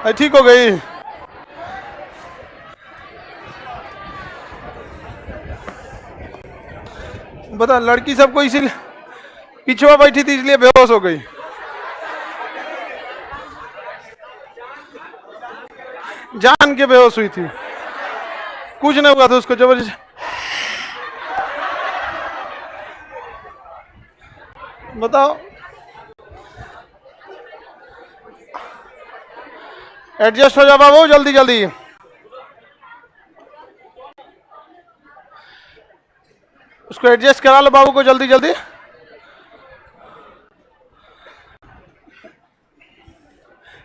ठीक हो गई। बता, लड़की सबको इसीलिए पिछवा बैठी थी इसलिए बेहोश हो गई। जान के बेहोश हुई थी, कुछ नहीं हुआ था उसको, जबरदस्ती। बताओ, एडजस्ट हो जाओ बाबू, जल्दी जल्दी। उसको एडजस्ट करा लो बाबू को, जल्दी जल्दी।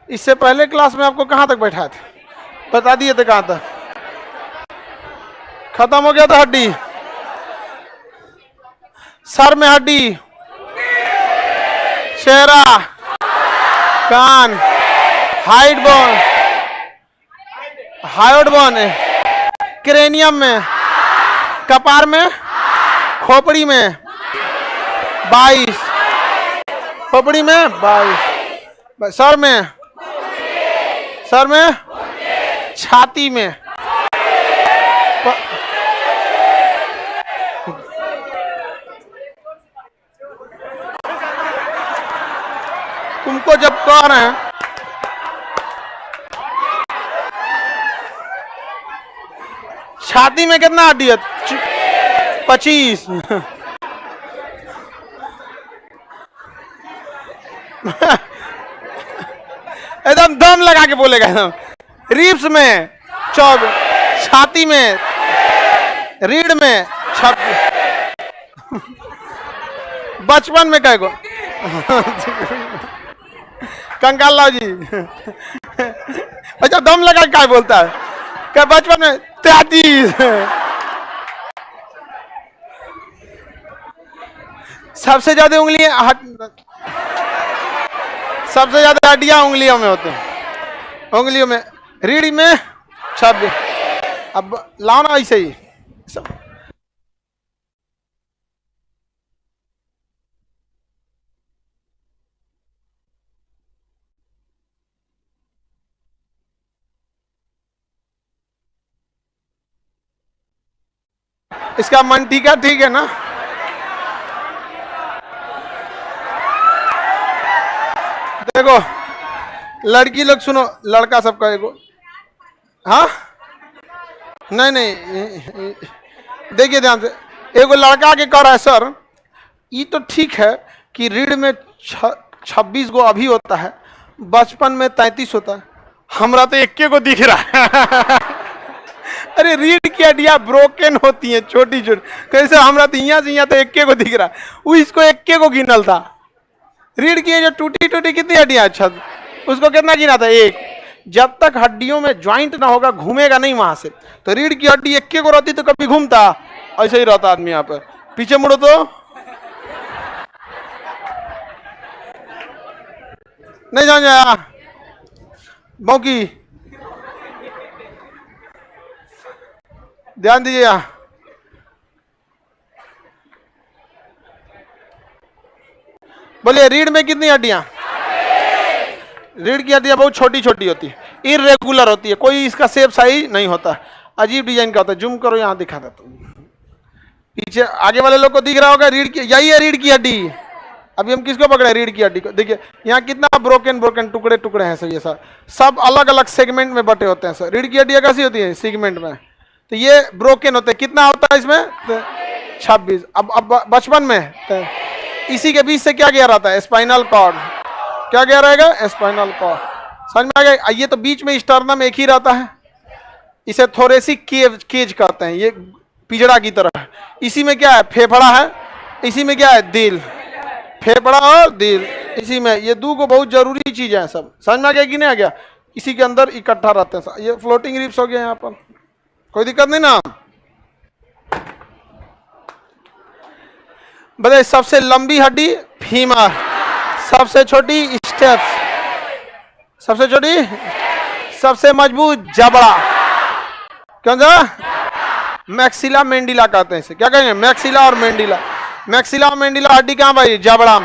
इससे पहले क्लास में आपको कहां तक बैठा था, बता दिए थे कहां तक? खत्म हो गया था हड्डी, सर में हड्डी, चेहरा, कान, height bone, height bone, cranium में, कपार में, खोपड़ी में 22, खोपड़ी में 22, सर में, छाती में, तुमको जब कह रहे हैं छाती में कितना हड्डी है? 25। एकदम दम लगा के बोलेगा एकदम। रिब्स में 24, छाती में, रीढ़ में 26, बचपन में कह गो कंकाल लाओ जी। अच्छा, दम लगा के क्या बोलता है? क्या बचपन में 33। सबसे ज्यादा उंगलियां, सबसे ज्यादा हड्डियां उंगलियों में होते हैं, उंगलियों में, रीढ़ में 26। अब लाओ ना ऐसे ही सब। इसका मन ठीक है ना? देखो लड़की लोग सुनो, लड़का सबका एगो, हाँ नहीं, देखिए ध्यान से, एगो लड़का के कह रहा है सर ये तो ठीक है कि रीढ़ में 26 गो अभी होता है, बचपन में 33 होता है, हमरा तो 21 को दिख रहा है। अरे रीढ़ की हड्डियां ब्रोकन होती हैं छोटी छोटी, कैसे हमरा तो यहाँ से यहाँ तो 21 को दिख रहा है, वो इसको 21 को गिनल था। रीढ़ की जो टूटी कितनी हड्डियां, अच्छा उसको कितना गिना था? 1। जब तक हड्डियों में ज्वाइंट ना होगा घूमेगा नहीं वहां से, तो रीढ़ की हड्डी 21 को रहती तो कभी घूमता, ऐसे ही रहता आदमी। यहाँ पर पीछे मुड़ो तो नहीं समझ आया मौकी, ध्यान दीजिए। बोलिए रीढ़ में कितनी हड्डियां? रीढ़ की हड्डियां बहुत छोटी छोटी होती है, इरेगुलर होती है, कोई इसका शेप सही नहीं होता, अजीब डिजाइन का होता है। जूम करो, यहां दिखा देता हूं, पीछे आगे वाले लोग को दिख रहा होगा रीढ़ की, यही है रीढ़ की हड्डी। अभी हम किसको पकड़े? रीढ़ की हड्डी को। देखिए यहाँ कितना ब्रोकन टुकड़े टुकड़े हैं सर, ये सब अलग अलग सेगमेंट में बटे होते हैं सर। रीढ़ की हड्डियां कैसी होती है? सेगमेंट में, तो ये ब्रोकन होते हैं। कितना होता है इसमें? 26। अब बचपन में इसी के बीच से क्या गया रहता है? Spinal cord. क्या गया रहेगा? Spinal cord. समझ में आ गया? ये तो बीच में स्टर्नम एक ही रहता है, इसे थोरेसिक केज कहते हैं, ये पिजड़ा की तरह है। इसी में क्या है? फेफड़ा है, इसी में क्या है? दिल। फेफड़ा और दिल इसी में, ये दो को बहुत जरूरी चीज है सब। समझ में आ गया कि नहीं आ गया? इसी के अंदर इकट्ठा रहते हैं। ये फ्लोटिंग रिब्स हो गया यहाँ पर, कोई दिक्कत नहीं ना? बताइए सबसे लंबी हड्डी फीमर, सबसे छोटी स्टेप्स, सबसे छोटी, सबसे मजबूत जबड़ा। क्यों सा? मैक्सिला मेंडिला कहते हैं इसे। क्या कहेंगे? मैक्सिला और मेंडिला। मैक्सिला और मेंडिला हड्डी कहाँ भाई? जबड़ा।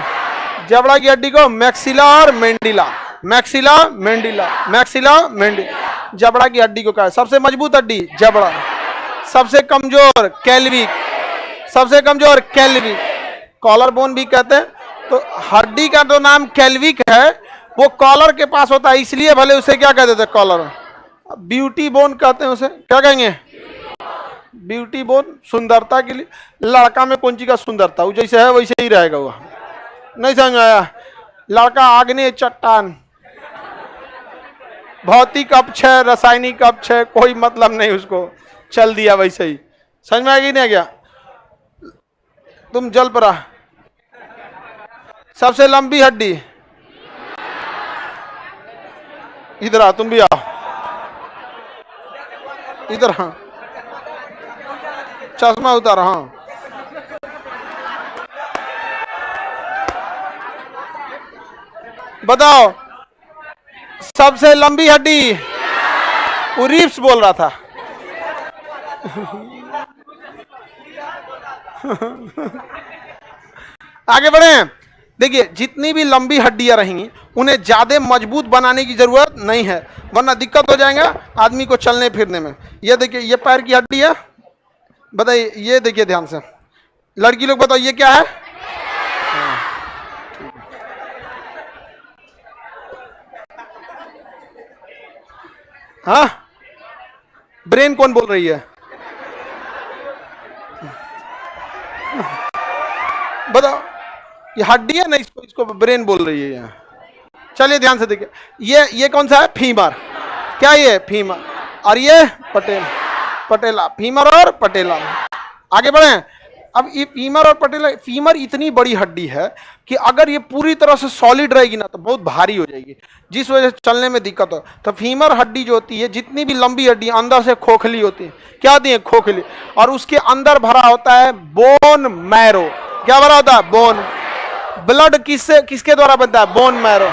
जबड़ा की हड्डी को मैक्सिला और मेंडिला। Maxilla मेंडिला, maxilla मेंडिला। जबड़ा की हड्डी को कहा सबसे मजबूत हड्डी? जबड़ा। सबसे कमजोर? कैल्विक, सबसे कमजोर कैल्विक। कॉलर बोन भी कहते हैं। तो हड्डी का जो नाम कैल्विक है वो कॉलर के पास होता है, इसलिए भले उसे क्या कहते थे? कॉलर। ब्यूटी बोन कहते हैं उसे, क्या कहेंगे? ब्यूटी बोन, सुंदरता के लिए। लड़का में कौन चीज का सुंदरता? वो जैसे है वैसे ही रहेगा वो। नहीं समझ आया? लड़का आग्नेय चट्टान, भौतिक अपक्षय, रासायनिक अपक्षय, कोई मतलब नहीं उसको, चल दिया वैसे ही। समझ में आ गई नहीं? क्या तुम जल पड़ा? सबसे लंबी हड्डी? इधर आ, तुम भी आओ इधर। हाँ, चश्मा उतार। हाँ, बताओ सबसे लंबी हड्डी? वो रिब्स बोल रहा था। आगे बढ़े। देखिए जितनी भी लंबी हड्डियां रहेंगी उन्हें ज्यादा मजबूत बनाने की जरूरत नहीं है, वरना दिक्कत हो जाएगा आदमी को चलने फिरने में। ये देखिए ये पैर की हड्डी है, बताइए। ये देखिए ध्यान से, लड़की लोग बताओ ये क्या है? हाँ, ब्रेन कौन बोल रही है? बताओ, ये हड्डी है ना, इसको ब्रेन बोल रही है यहाँ। चलिए ध्यान से देखिए, ये कौन सा है? फीमर। क्या ये? फीमर। और ये पटेला। फीमर और पटेला। आगे बढ़े। अब ये फीमर और पटेला, फीमर इतनी बड़ी हड्डी है कि अगर ये पूरी तरह से सॉलिड रहेगी ना तो बहुत भारी हो जाएगी, जिस वजह से चलने में दिक्कत हो। तो फीमर हड्डी जो होती है, जितनी भी लंबी हड्डी अंदर से खोखली होती है। क्या होती है? खोखली। और उसके अंदर भरा होता है बोन मैरो। क्या भरा होता है? बोन। ब्लड किसके द्वारा बनता है? Bone marrow.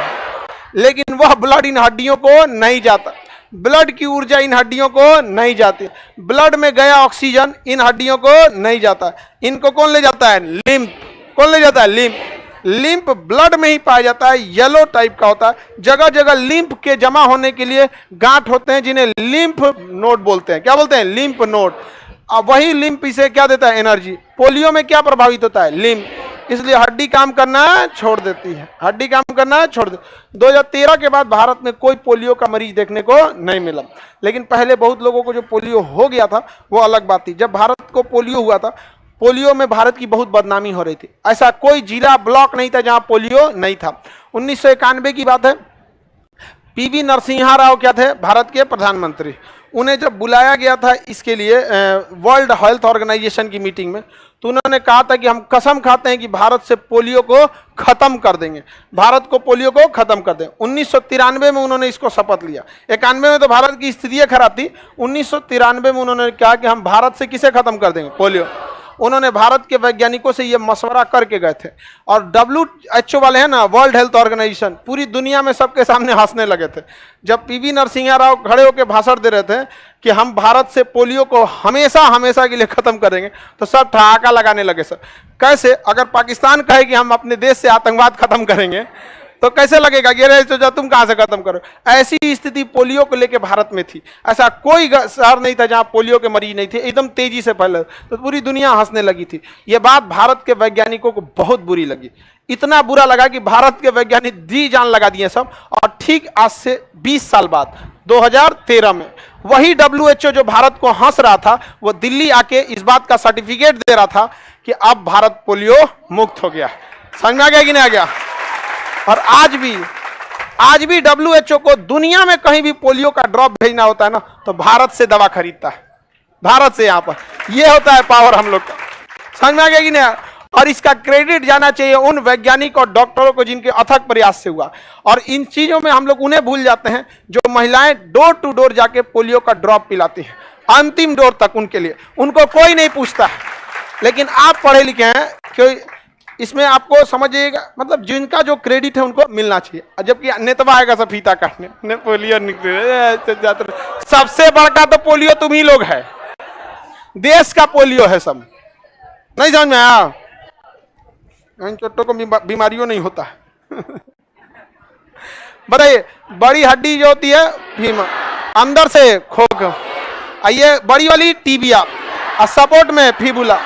लेकिन वह ब्लड इन हड्डियों को नहीं जाता, ब्लड की ऊर्जा इन हड्डियों को नहीं जाती। ब्लड में गया ऑक्सीजन इन हड्डियों को नहीं जाता। इनको कौन ले जाता है? लिम्फ। कौन ले जाता है? लिम्फ। लिम्फ ब्लड में ही पाया जाता है, येलो टाइप का होता है। जगह जगह लिम्फ के जमा होने के लिए गांठ होते हैं, जिन्हें लिम्फ नोड बोलते हैं। क्या बोलते हैं? Lymph node. अब वही लिम्फ इसे क्या देता है? एनर्जी। पोलियो में क्या प्रभावित होता है? लिम्फ। इसलिए हड्डी काम करना छोड़ देती है, हड्डी काम करना छोड़ दे। 2013 के बाद भारत में कोई पोलियो का मरीज देखने को नहीं मिला, लेकिन पहले बहुत लोगों को जो पोलियो हो गया था वो अलग बात थी। जब भारत को पोलियो हुआ था, पोलियो में भारत की बहुत बदनामी हो रही थी। ऐसा कोई जिला ब्लॉक नहीं था जहां पोलियो नहीं था। 1991 की बात है, पीवी नरसिम्हा राव क्या थे? भारत के प्रधानमंत्री। उन्हें जब बुलाया गया था इसके लिए वर्ल्ड हेल्थ ऑर्गेनाइजेशन की मीटिंग में, तो उन्होंने कहा था कि हम कसम खाते हैं कि भारत से पोलियो को खत्म कर देंगे, भारत को पोलियो को खत्म कर देंगे। 1993 में उन्होंने इसको शपथ लिया। 91 में तो भारत की स्थिति खराब थी। 1993 में उन्होंने कहा कि हम भारत से किसे खत्म कर देंगे? पोलियो। उन्होंने भारत के वैज्ञानिकों से यह मशवरा करके गए थे, और WHO वाले हैं ना, वर्ल्ड हेल्थ ऑर्गेनाइजेशन, पूरी दुनिया में सबके सामने हंसने लगे थे जब पीवी नरसिम्हा राव खड़े होकर भाषण दे रहे थे कि हम भारत से पोलियो को हमेशा हमेशा के लिए खत्म करेंगे। तो सब ठहाका लगाने लगे। सर कैसे? अगर पाकिस्तान कहे कि हम अपने देश से आतंकवाद खत्म करेंगे तो कैसे लगेगा कि अरे तो तुम कहां से खत्म करो? ऐसी स्थिति पोलियो को लेकर भारत में थी। ऐसा कोई शहर नहीं था जहां पोलियो के मरीज नहीं थे, एकदम तेजी से फैले। तो पूरी दुनिया हंसने लगी थी। यह बात भारत के वैज्ञानिकों को बहुत बुरी लगी। इतना बुरा लगा कि भारत के वैज्ञानिक जी जान लगा दिए सब। और ठीक आज से 20 साल बाद 2013 में वही WHO जो भारत को हंस रहा था, वो दिल्ली आके इस बात का सर्टिफिकेट दे रहा था कि अब भारत पोलियो मुक्त हो गया। समझ में आ गया कि नहीं आ गया? और आज भी WHO को दुनिया में कहीं भी पोलियो का ड्रॉप भेजना होता है ना, तो भारत से दवा खरीदता है, भारत से। यहां पर यह होता है पावर हम लोग का। समझ में आ गया कि नहीं? और इसका क्रेडिट जाना चाहिए उन वैज्ञानिक और डॉक्टरों को जिनके अथक प्रयास से हुआ। और इन चीजों में हम लोग उन्हें भूल जाते हैं जो महिलाएं डोर टू डोर जाके पोलियो का ड्रॉप पिलाती हैं, अंतिम डोर तक उनके लिए, उनको कोई नहीं पूछता। लेकिन आप पढ़े लिखे हैं, क्यों इसमें आपको समझिएगा, मतलब जिनका जो क्रेडिट है उनको मिलना चाहिए। जबकि नेतवा आएगा सब फीता काटने, पोलियो निकले। सबसे बड़का तो पोलियो तुम ही लोग है, देश का पोलियो है सब। नहीं समझ में आया? इन छोटों को बीमारियों नहीं होता है। बताइए, बड़ी हड्डी जो होती है फीमर, अंदर से खोक, ये बड़ी वाली टीबिया, और सपोर्ट में फिबुला,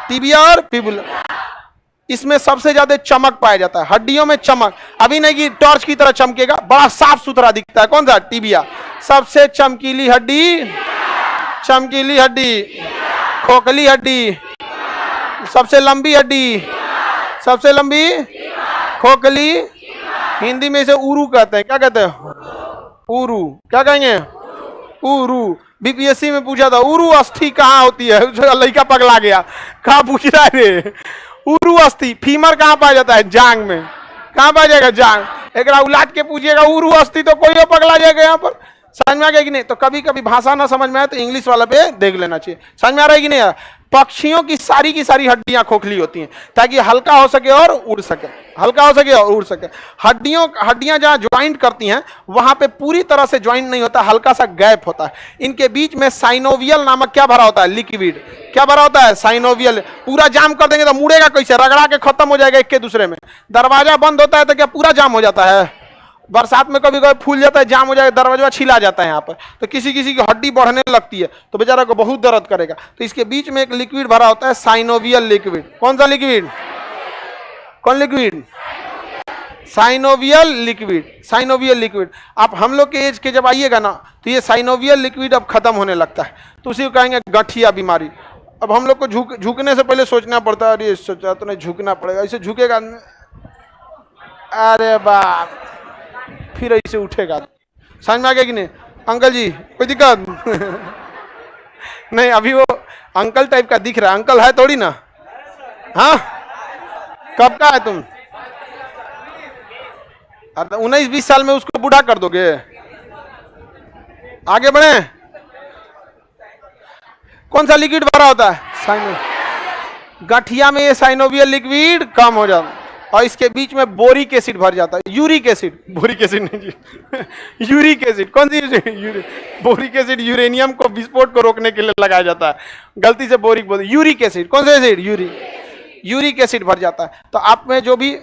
टीबिया और फिबुला। इसमें सबसे ज्यादा चमक पाया जाता है, हड्डियों में चमक। अभी नहीं कि टॉर्च की तरह चमकेगा, बड़ा साफ सुथरा दिखता है। कौन सा? टीबिया। सबसे चमकीली हड्डी, चमकीली हड्डी, खोखली हड्डी, सबसे लंबी हड्डी, सबसे लंबी खोखली, हिंदी में इसे उरू कहते हैं। क्या कहते हैं? उरू। क्या कहेंगे? उरू। बीपीएससी में पूछा था उरू अस्थि कहाँ होती है, लड़का पगला गया, कहाँ पूछ रहा है रे? उरू अस्थि, फीमर कहाँ पाया जाता है? जांग में। कहाँ पाया जाएगा? जांग। एक उलाट के पूछिएगा उरू अस्थि तो कोई पगला जाएगा यहाँ पर। समझ में आ गया कि नहीं? तो कभी कभी भाषा ना समझ में आए तो इंग्लिश वाला पे देख लेना चाहिए। समझ में आ रहा है कि नहीं? पक्षियों की सारी हड्डियां खोखली होती हैं ताकि हल्का हो सके और उड़ सके, हल्का हो सके और उड़ सके। हड्डियां जहां ज्वाइंट करती हैं वहां पे पूरी तरह से ज्वाइंट नहीं होता, हल्का सा गैप होता है। इनके बीच में साइनोवियल नामक क्या भरा होता है? लिक्विड। क्या भरा होता है? साइनोवियल। पूरा जाम कर देंगे तो मुड़ेगा कैसे? रगड़ा के खत्म हो जाएगा एक के दूसरे में। दरवाजा बंद होता है तो क्या पूरा जाम हो जाता है? बरसात में कभी कभी फूल जाता है, जाम हो जाएगा, दरवाजा छिला जाता है यहाँ पर। तो किसी किसी की हड्डी बढ़ने लगती है तो बेचारा को बहुत दर्द करेगा। तो इसके बीच में एक लिक्विड भरा होता है, साइनोवियल लिक्विड। कौन सा लिक्विड? कौन liquid? Synovial liquid. Synovial liquid. आप हम लोग के एज के जब आइएगा ना तो ये साइनोवियल लिक्विड अब खत्म होने लगता है, तो उसी को कहेंगे गठिया बीमारी। अब हम लोग को झुकने से पहले सोचना पड़ता है, अरे सोचा तो नहीं झुकना पड़ेगा, ऐसे झुकेगा, अरे बाप, फिर ऐसे उठेगा। समझ में आ गया कि नहीं? अंकल जी कोई दिक्कत? नहीं, अभी वो अंकल टाइप का दिख रहा है, अंकल है थोड़ी ना। हाँ, कब का है तुम? 19-20 साल में उसको बूढ़ा कर दोगे? आगे बढ़े। कौन सा लिक्विड भरा होता है? साइनो। गठिया में ये साइनोवियल लिक्विड कम हो जाता है और इसके बीच में बोरिक एसिड भर जाता है। यूरिक एसिड, बोरिक एसिड नहीं जी, यूरिक एसिड। कौन सी? बोरिक एसिड यूरेनियम को विस्फोट को रोकने के लिए लगाया जाता है, गलती से बोरिक बोल। Uric acid. कौन सा एसिड? यूरिक एसिड भर जाता है। तो आप में जो भी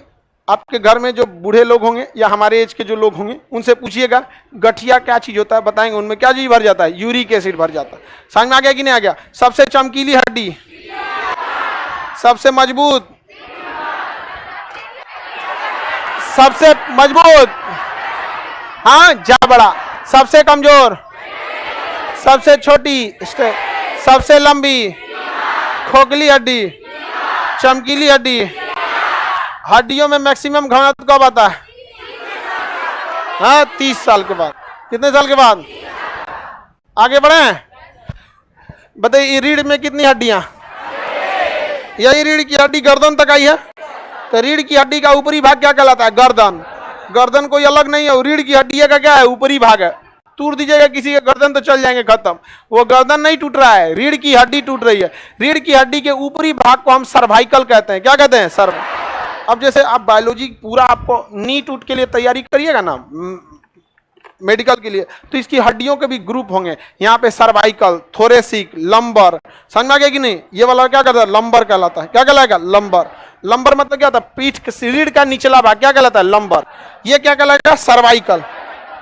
आपके घर में जो बूढ़े लोग होंगे या हमारे एज के जो लोग होंगे उनसे पूछिएगा गठिया क्या चीज होता है, बताएंगे उनमें क्या चीज भर जाता है? यूरिक एसिड भर जाता है। समझ में आ गया कि नहीं आ गया? सबसे चमकीली हड्डी, सबसे मजबूत, सबसे मजबूत, हाँ जा बड़ा, सबसे कमजोर, सबसे छोटी, सबसे लंबी, खोखली हड्डी, चमकीली हड्डी। हड्डियों में मैक्सिमम घनत्व कब आता है? हाँ, 30 साल के बाद। कितने साल के बाद? आगे बढ़े। बताइए रीढ़ में कितनी हड्डियां? यही रीढ़ की हड्डी गर्दन तक आई है। तो रीढ़ की हड्डी का ऊपरी भाग क्या कहलाता है? गर्दन। गर्दन कोई अलग नहीं है, रीढ़ की हड्डी का क्या है? ऊपरी भाग है। तोड़ दीजिएगा किसी का गर्दन तो चल जाएंगे, खत्म। वो गर्दन नहीं टूट रहा है, रीढ़ की हड्डी टूट रही है। रीढ़ की हड्डी के ऊपरी भाग को हम सर्वाइकल कहते हैं। क्या कहते हैं? सर्व। अब जैसे आप बायोलॉजी पूरा आपको नीट उट के लिए तैयारी करिएगा ना मेडिकल के लिए, तो इसकी हड्डियों के भी ग्रुप होंगे। यहाँ पे सर्वाइकल, थोरेसिक, लंबर। समझ में आ गया कि नहीं? ये वाला क्या कहता है? लंबर कहलाता है। क्या कहलाएगा? लंबर। लंबर मतलब क्या होता है? पीठ के रीढ़ का निचला भाग क्या कहलाता है? लंबर। ये क्या कहलाएगा? सर्वाइकल।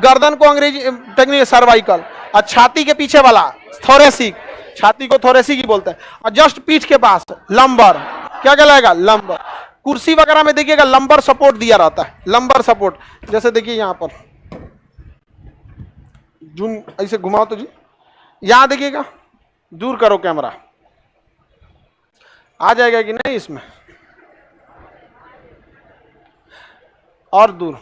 गर्दन को अंग्रेजी टेक्निक सर्वाइकल, और छाती के पीछे वाला थोरेसिक, छाती को थोरेसिक ही बोलते हैं, और जस्ट पीठ के पास लंबर। क्या कहलाएगा? लंबर। कुर्सी वगैरह में देखिएगा लंबर सपोर्ट दिया रहता है, लंबर सपोर्ट। जैसे देखिए यहाँ पर जूम ऐसे घुमाओ तो जी, यहां देखिएगा, दूर करो कैमरा, आ जाएगा कि नहीं इसमें? और दूर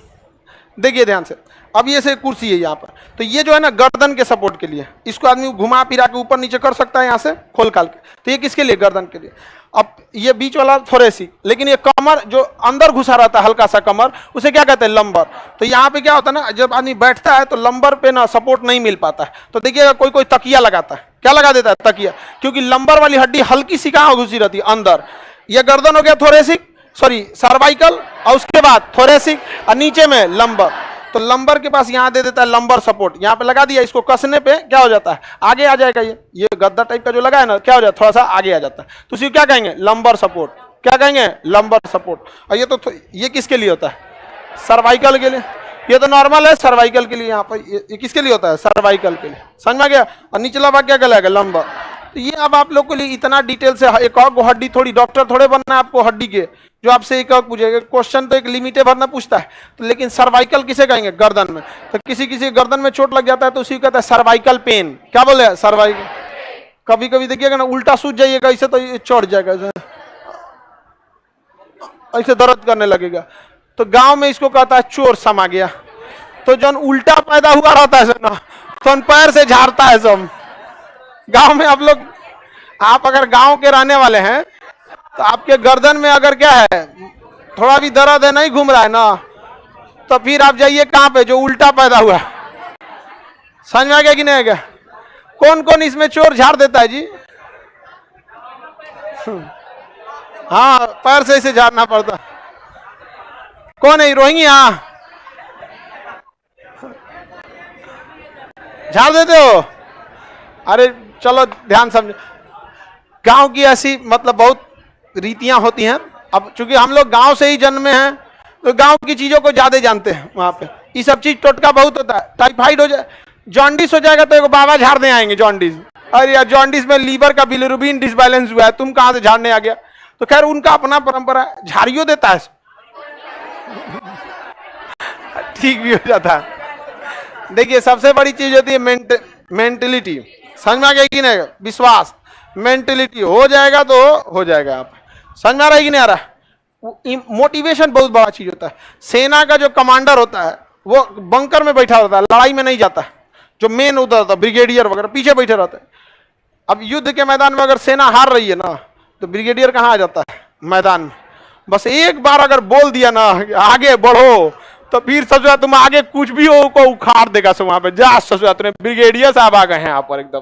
देखिए ध्यान से। अब ये से कुर्सी है यहाँ पर, तो ये जो है ना गर्दन के सपोर्ट के लिए, इसको आदमी घुमा फिरा के ऊपर नीचे कर सकता है यहाँ से खोल काल के। तो ये किसके लिए? गर्दन के लिए। अब ये बीच वाला थोरेसिक, लेकिन ये कमर जो अंदर घुसा रहता है हल्का सा कमर, उसे क्या कहते हैं? लंबर। तो यहाँ पे क्या होता है ना, जब आदमी बैठता है तो लंबर पे ना सपोर्ट नहीं मिल पाता है, तो देखिएगा कोई कोई तकिया लगाता है। क्या लगा देता है? तकिया। क्योंकि लंबर वाली हड्डी हल्की सी कहाँ घुसी रहती है? अंदर। ये गर्दन हो गया थोरेसिक, सॉरी सर्वाइकल, और उसके बाद थोरेसिक, और नीचे में लंबर। तो लंबर के पास यहाँ दे देता है लंबर सपोर्ट, यहाँ पे लगा दिया। इसको कसने पे क्या हो जाता है? आगे आ जाएगा। ये गद्दा टाइप का जो लगा है ना, क्या हो जाता है? थोड़ा सा आगे आ जाता है। तो उसी क्या कहेंगे? Lumbar support. क्या कहेंगे? Lumbar support. और ये तो ये किसके लिए होता है? सर्वाइकल के लिए। ये तो नॉर्मल है सर्वाइकल के लिए, यहाँ पर ये किसके लिए होता है, सर्वाइकल के लिए, समझ में आ गया। और निचला भाग क्या कहलाएगा, लंबा। तो ये अब आप लोग के लिए इतना डिटेल से, एक और हड्डी थोड़ी, डॉक्टर थोड़े बनना है आपको हड्डी के, जो आपसे एक और पूछेगा क्वेश्चन, तो एक लिमिटेड भरना पूछता है। तो लेकिन सर्वाइकल किसे कहेंगे, गर्दन में। तो किसी किसी गर्दन में चोट लग जाता है तो उसी को कहता है सर्वाइकल पेन। क्या बोले, सर्वाइकल। कभी कभी देखिएगा ना उल्टा सूझ जाइएगा ऐसे तो ये चढ़ जाएगा, ऐसे दर्द करने लगेगा। तो गांव में इसको कहता है चोर समा गया। तो जब उल्टा पैदा हुआ रहता है ना, तो पैर से झाड़ता है सब। गांव में आप लोग, आप अगर गांव के रहने वाले हैं तो आपके गर्दन में अगर क्या है, थोड़ा भी दर्द है, नहीं घूम रहा है ना, तो फिर आप जाइए कहां पे, जो उल्टा पैदा हुआ। समझ में आ गया कि नहीं आएगा। कौन कौन इसमें चोर झाड़ देता है जी, हाँ पैर से इसे झाड़ना पड़ता। कौन है, रोहिंग्या झाड़ देते हो। अरे चलो ध्यान समझो, गांव की ऐसी मतलब बहुत रीतियां होती हैं। अब चूंकि हम लोग गांव से ही जन्मे हैं तो गांव की चीजों को ज्यादा जानते हैं। वहां पे ये सब चीज टोटका बहुत होता है। टाइफाइड हो जाए, जॉन्डिस हो जाएगा तो एक बाबा झाड़ने आएंगे जॉन्डिस। अरे यार जॉन्डिस में लीवर का बिलिरुबिन डिसबैलेंस हुआ है, तुम कहां से झाड़ने आ गया। तो खैर उनका अपना परंपरा, झाड़ियों देता है ठीक भी हो जाता है। देखिए सबसे बड़ी चीज होती है मेंटेलिटी। समझ में आ गया कि नहीं, विश्वास, मेंटेलिटी हो जाएगा तो हो जाएगा। आप समझ में आ रहा है कि नहीं आ रहा। मोटिवेशन बहुत बड़ा चीज होता है। सेना का जो कमांडर होता है वो बंकर में बैठा होता है, लड़ाई में नहीं जाता। जो मेन उधर होता है ब्रिगेडियर वगैरह पीछे बैठे रहते हैं। अब युद्ध के मैदान में अगर सेना हार रही है ना, तो ब्रिगेडियर कहाँ आ जाता है, मैदान में। बस एक बार अगर बोल दिया ना आगे बढ़ो, तो फिर सोचा तुम आगे कुछ भी हो को उखाड़ देगा सब वहां पे। जा सोचा तुमने, ब्रिगेडियर साहब आ गए हैं यहाँ पर एकदम।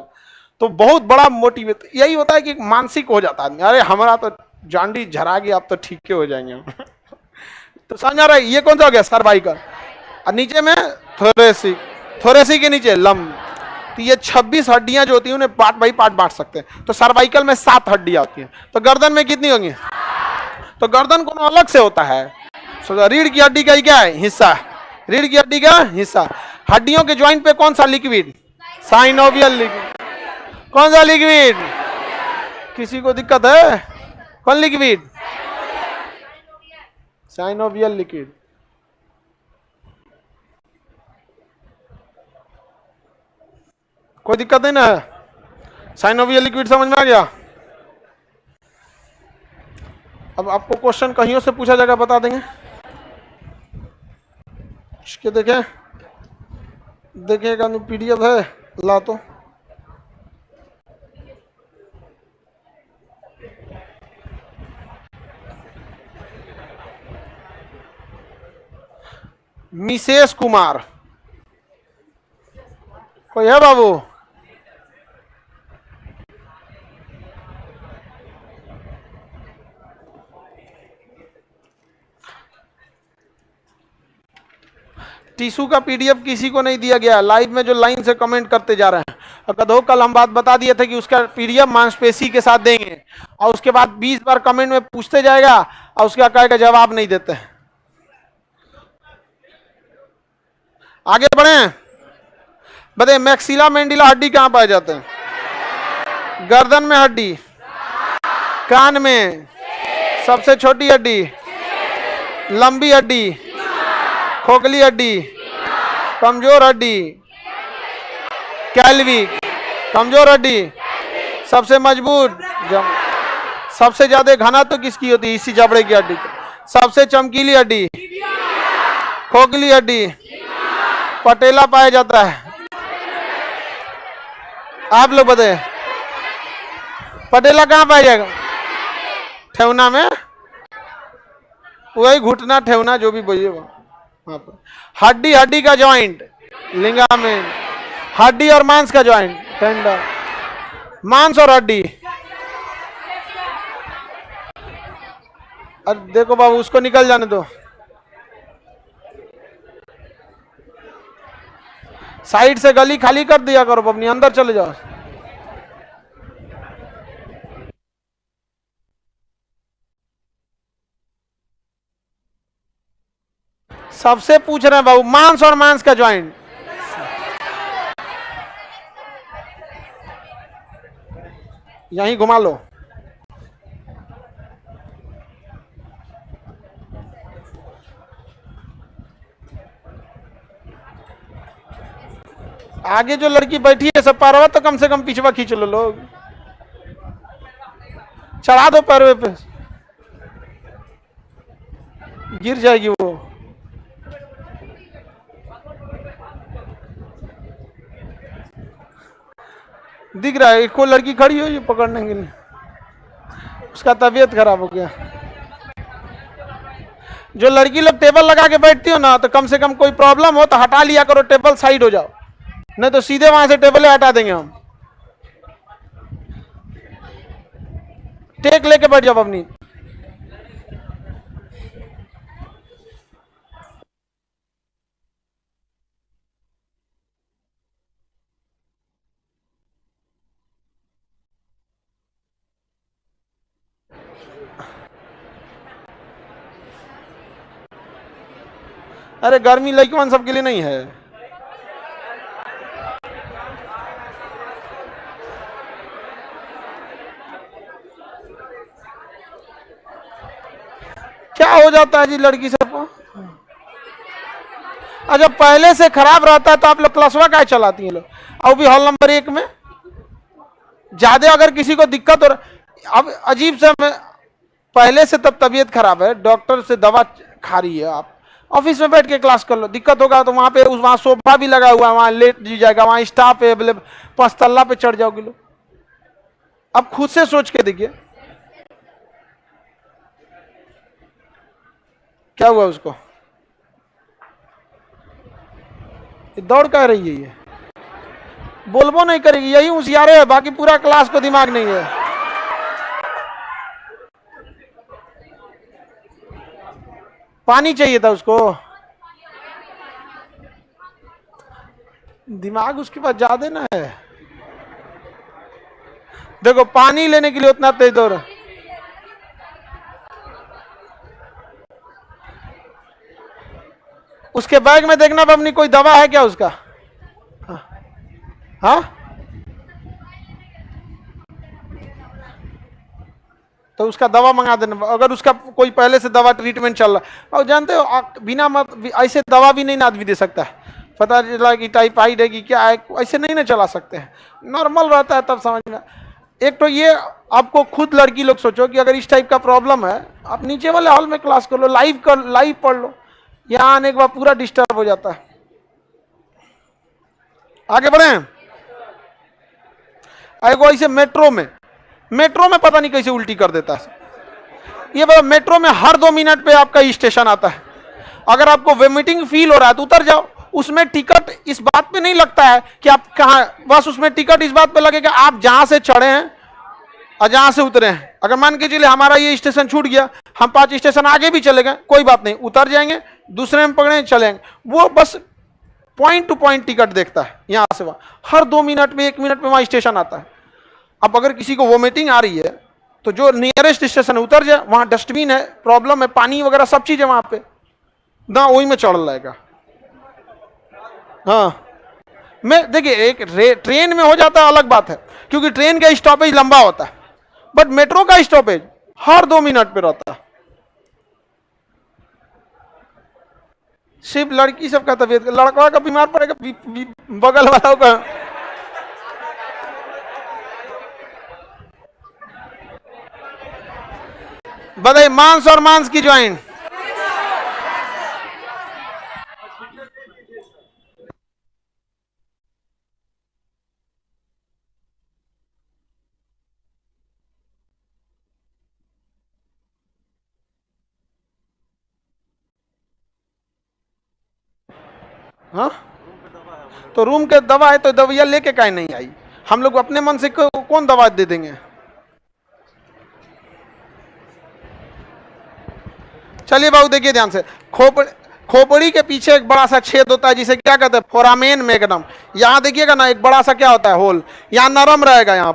तो बहुत बड़ा मोटिवेट यही होता है कि मानसिक हो जाता है, अरे हमारा तो जांडी झरा गया, आप तो ठीक हो जाएंगे तो समझ आ रहा है। ये कौन सा हो गया, सर्वाइकल। और नीचे में थोरेसिक, थोरेसिक के नीचे लंब। तो ये 26 हड्डियां जो होती हैं उन्हें पार्ट बाई पार्ट बांट सकते हैं। तो सर्वाइकल में 7 हड्डियां होती हैं। तो गर्दन में कितनी होंगी, तो गर्दन को अलग से होता है। रीढ़ की हड्डी का क्या है, हिस्सा, रीढ़ की हड्डी का हिस्सा। हड्डियों के ज्वाइंट पे कौन सा लिक्विड, साइनोवियल लिक्विड। कौन सा लिक्विड, किसी को दिक्कत है, कौन लिक्विड, साइनोवियल लिक्विड। कोई दिक्कत नहीं ना है, साइनोवियल लिक्विड समझ में आ गया। अब आपको क्वेश्चन कहीं से पूछा जाएगा, बता देंगे। इसके देखें, देखिएगा पीडीएफ है, ला तो मिसेस कुमार कोई है बाबू, टिश्यू का पीडीएफ किसी को नहीं दिया गया। लाइव में जो लाइन से कमेंट करते जा रहे हैं, और कदो कल हम बात बता दिए थे कि उसका पीडीएफ मांसपेशी के साथ देंगे, और उसके बाद 20 बार कमेंट में पूछते जाएगा और उसका कहेगा जवाब नहीं देते। आगे बढ़े, बताइए मैक्सिला मेंडिला हड्डी कहां पाए जाते हैं, गर्दन में हड्डी, कान में, सबसे छोटी हड्डी, लंबी हड्डी, खोखली हड्डी, कमजोर हड्डी, कैल्वी, कमजोर हड्डी, सबसे मजबूत, सबसे ज्यादा घना तो किसकी होती है, इसी जबड़े की हड्डी, सबसे चमकीली हड्डी, खोखली हड्डी, पटेला पाया जाता है। आप लोग बताए पटेला कहां पाया जाएगा, ठेवना में, वही घुटना ठेवना जो भी बोलिए वहां पर। हड्डी, हड्डी का जॉइंट, लिगामेंट, हड्डी और मांस का जॉइंट, टेंडर, मांस और हड्डी। अरे देखो बाबू उसको निकल जाने दो, साइड से गली खाली कर दिया करो, अपनी अंदर चले जाओ। सबसे पूछ रहे हैं बाबू, मांस और मांस का ज्वाइंट। यहीं घुमा लो। आगे जो लड़की बैठी है सब पारवा, तो कम से कम पिछवा खींच लो लोग, चढ़ा दो पैरवे पे, गिर जाएगी वो। दिख रहा है कोई लड़की खड़ी हो ये पकड़ने के लिए, उसका तबीयत खराब हो गया। जो लड़की लोग टेबल लगा के बैठती हो ना, तो कम से कम कोई प्रॉब्लम हो तो हटा लिया करो, टेबल साइड हो जाओ, नहीं तो सीधे वहां से टेबल हटा देंगे हम। टेक लेके बैठ जाओ अपनी। अरे गर्मी लड़कियों सबके लिए नहीं है। क्या हो जाता है जी लड़की सबको? अच्छा पहले से खराब रहता है तो आप लोग क्लासवा क्या चलाती हैं लोग, और भी हॉल नंबर 1 में। ज्यादा अगर किसी को दिक्कत हो रहा, अब अजीब सा, मैं पहले से तब तबीयत खराब है, डॉक्टर से दवा खा रही है, आप ऑफिस में बैठ के क्लास कर लो, दिक्कत होगा तो वहां पे वहां सोफा भी लगा हुआ है, वहां लेट जी जाएगा, वहां स्टाफ है, 5 तल्ला पे चढ़ जाओगे लोग। अब खुद से सोच के देखिए क्या हुआ उसको, दौड़ कर रही है, ये बोलबो नहीं करेगी, यही होशियारे है, बाकी पूरा क्लास को दिमाग नहीं है। पानी चाहिए था उसको, दिमाग उसके पास ज्यादा ना है। देखो पानी लेने के लिए उतना तेज दौड़, उसके बैग में देखना अपनी कोई दवा है क्या उसका? हाँ तो उसका दवा मंगा देना, अगर उसका कोई पहले से दवा ट्रीटमेंट चल रहा है। और जानते हो बिना ऐसे दवा भी नहीं ना आदमी दे सकता है, पता चला कि टाइफाइड है कि क्या है, ऐसे नहीं ना चला सकते हैं, नॉर्मल रहता है तब समझ में। एक तो ये आपको खुद लड़की लोग सोचो कि अगर इस टाइप का प्रॉब्लम है, आप नीचे वाले हॉल में क्लास कर लो, लाइव पढ़ लो, यहाँ आने के बाद पूरा डिस्टर्ब हो जाता है। आगे बढ़े, ऐसे मेट्रो में पता नहीं कैसे उल्टी कर देता है ये। मेट्रो में हर 2 मिनट पे आपका स्टेशन आता है, अगर आपको वोमिटिंग फील हो रहा है तो उतर जाओ। उसमें टिकट इस बात पे नहीं लगता है कि आप कहाँ, बस उसमें टिकट इस बात पे लगेगा आप जहां से चढ़े हैं और जहां से उतरे हैं। अगर मान के चलिए हमारा ये स्टेशन छूट गया, हम 5 स्टेशन आगे भी चले गए, कोई बात नहीं, उतर जाएंगे, दूसरे में पकड़े चलेंगे। वो बस पॉइंट टू पॉइंट टिकट देखता है, यहां से वहां, हर 2 मिनट में 1 मिनट में वहां स्टेशन आता है। अब अगर किसी को वोमिटिंग आ रही है तो जो नियरेस्ट स्टेशन है उतर जाए, वहां डस्टबिन है, प्रॉब्लम है, पानी वगैरह सब चीज है वहां पे, ना वही में चढ़ जाएगा। हाँ मैं देखिए, एक ट्रेन में हो जाता है अलग बात है, क्योंकि ट्रेन का स्टॉपेज लंबा होता है, बट मेट्रो का स्टॉपेज हर 2 मिनट पे रहता है। सिर्फ लड़की सबका तबीयत, लड़का का बीमार पड़ेगा, बगल वालों का। बताइए मांस और मांस की ज्वाइंट। हाँ तो रूम के दवा है तो दवाइयाँ लेके काहे नहीं आई? हम लोग अपने मन से कौन दवा दे देंगे? चलिए बाबू देखिए ध्यान से, खोपड़ी के पीछे एक बड़ा सा छेद होता है जिसे क्या कहते हैं, फोरामेन मैग्नम। यहाँ देखिएगा ना एक बड़ा सा क्या होता है होल, यहाँ नरम रहेगा, यहाँ